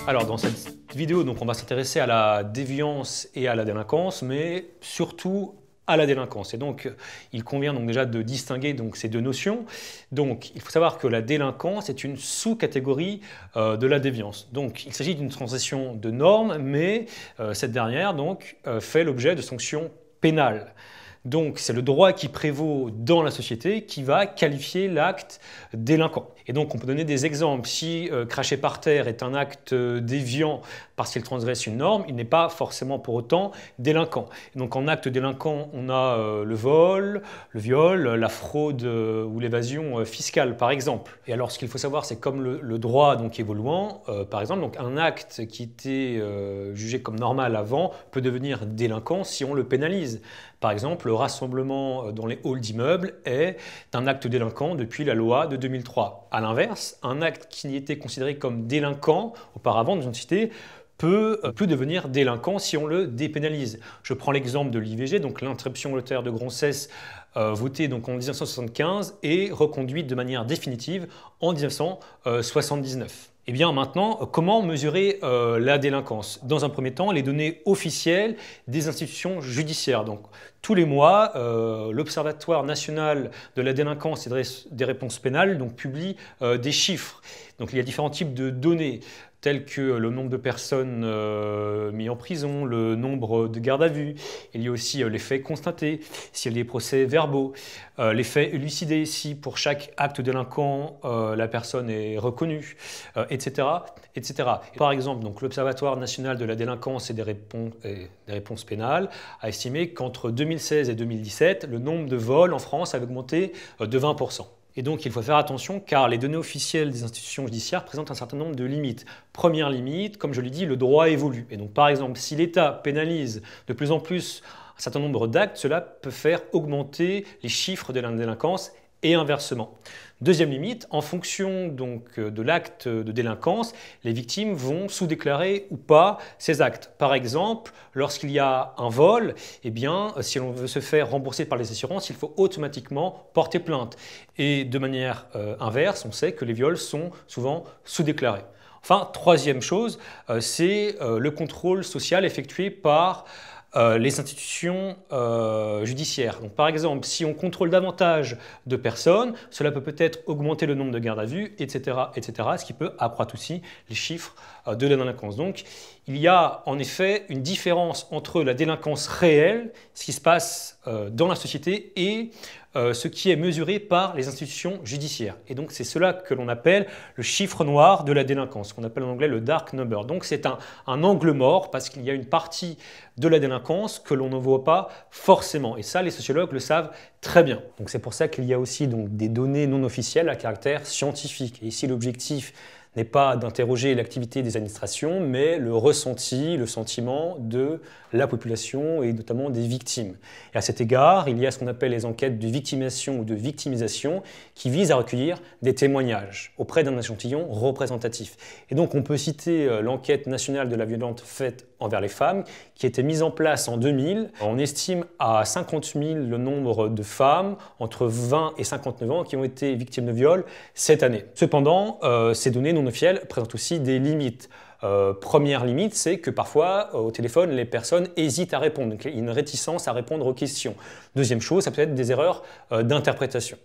Alors dans cette vidéo, donc, on va s'intéresser à la déviance et à la délinquance, mais surtout à la délinquance. Et donc il convient donc déjà de distinguer donc, ces deux notions. Donc il faut savoir que la délinquance est une sous-catégorie de la déviance. Donc il s'agit d'une transgression de normes, mais cette dernière donc, fait l'objet de sanctions pénales. Donc c'est le droit qui prévaut dans la société qui va qualifier l'acte délinquant. Et donc on peut donner des exemples. Si cracher par terre est un acte déviant parce qu'il transgresse une norme, il n'est pas forcément pour autant délinquant. Et donc en acte délinquant, on a le vol, le viol, la fraude ou l'évasion fiscale par exemple. Et alors ce qu'il faut savoir, c'est comme le droit donc évoluant, par exemple, donc un acte qui était jugé comme normal avant peut devenir délinquant si on le pénalise. Par exemple, le rassemblement dans les halls d'immeubles est un acte délinquant depuis la loi de 2003. A l'inverse, un acte qui était considéré comme délinquant auparavant dans une société peut plus devenir délinquant si on le dépénalise. Je prends l'exemple de l'IVG, donc l'interruption volontaire de grossesse votée donc en 1975 et reconduite de manière définitive en 1979. Et bien maintenant, comment mesurer la délinquance? Dans un premier temps, les données officielles des institutions judiciaires. Donc, tous les mois, l'Observatoire national de la délinquance et des réponses pénales donc, publie des chiffres. Donc, il y a différents types de données, tels que le nombre de personnes mises en prison, le nombre de gardes à vue. Il y a aussi les faits constatés, s'il y a des procès verbaux, les faits élucidés, si pour chaque acte délinquant, la personne est reconnue, etc., etc. Par exemple, l'Observatoire national de la délinquance et des réponses pénales a estimé qu'entre 2016 et 2017, le nombre de vols en France avait augmenté de 20%. Et donc il faut faire attention car les données officielles des institutions judiciaires présentent un certain nombre de limites. Première limite, comme je l'ai dit, le droit évolue. Et donc par exemple, si l'État pénalise de plus en plus un certain nombre d'actes, cela peut faire augmenter les chiffres de la délinquance et inversement. Deuxième limite, en fonction donc, de l'acte de délinquance, les victimes vont sous-déclarer ou pas ces actes. Par exemple, lorsqu'il y a un vol, eh bien, si l'on veut se faire rembourser par les assurances, il faut automatiquement porter plainte. Et de manière inverse, on sait que les viols sont souvent sous-déclarés. Enfin, troisième chose, c'est le contrôle social effectué par les institutions judiciaires. Donc, par exemple, si on contrôle davantage de personnes, cela peut peut-être augmenter le nombre de gardes à vue, etc., etc., ce qui peut accroître aussi les chiffres de la délinquance. Donc, il y a en effet une différence entre la délinquance réelle, ce qui se passe dans la société, et ce qui est mesuré par les institutions judiciaires. Et donc, c'est cela que l'on appelle le chiffre noir de la délinquance, qu'on appelle en anglais le dark number. Donc, c'est un angle mort parce qu'il y a une partie de la délinquance que l'on ne voit pas forcément. Et ça, les sociologues le savent très bien. Donc, c'est pour ça qu'il y a aussi donc, des données non officielles à caractère scientifique. Et ici, l'objectif n'est pas d'interroger l'activité des administrations, mais le ressenti, le sentiment de la population et notamment des victimes. Et à cet égard, il y a ce qu'on appelle les enquêtes de victimisation ou de victimisation qui visent à recueillir des témoignages auprès d'un échantillon représentatif. Et donc on peut citer l'enquête nationale de la violence faite envers les femmes qui a été mise en place en 2000. On estime à 50 000 le nombre de femmes entre 20 et 59 ans qui ont été victimes de viol cette année. Cependant, ces données non officielles présentent aussi des limites. Première limite, c'est que parfois, au téléphone, les personnes hésitent à répondre. Donc, il y a une réticence à répondre aux questions. Deuxième chose, ça peut être des erreurs d'interprétation.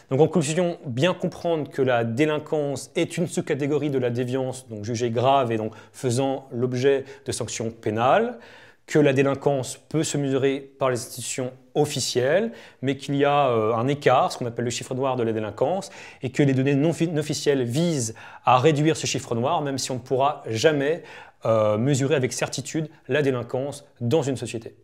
Donc, en conclusion, bien comprendre que la délinquance est une sous-catégorie de la déviance, donc jugée grave et donc faisant l'objet de sanctions pénales, que la délinquance peut se mesurer par les institutions officielles, mais qu'il y a un écart, ce qu'on appelle le chiffre noir de la délinquance, et que les données non officielles visent à réduire ce chiffre noir, même si on ne pourra jamais mesurer avec certitude la délinquance dans une société.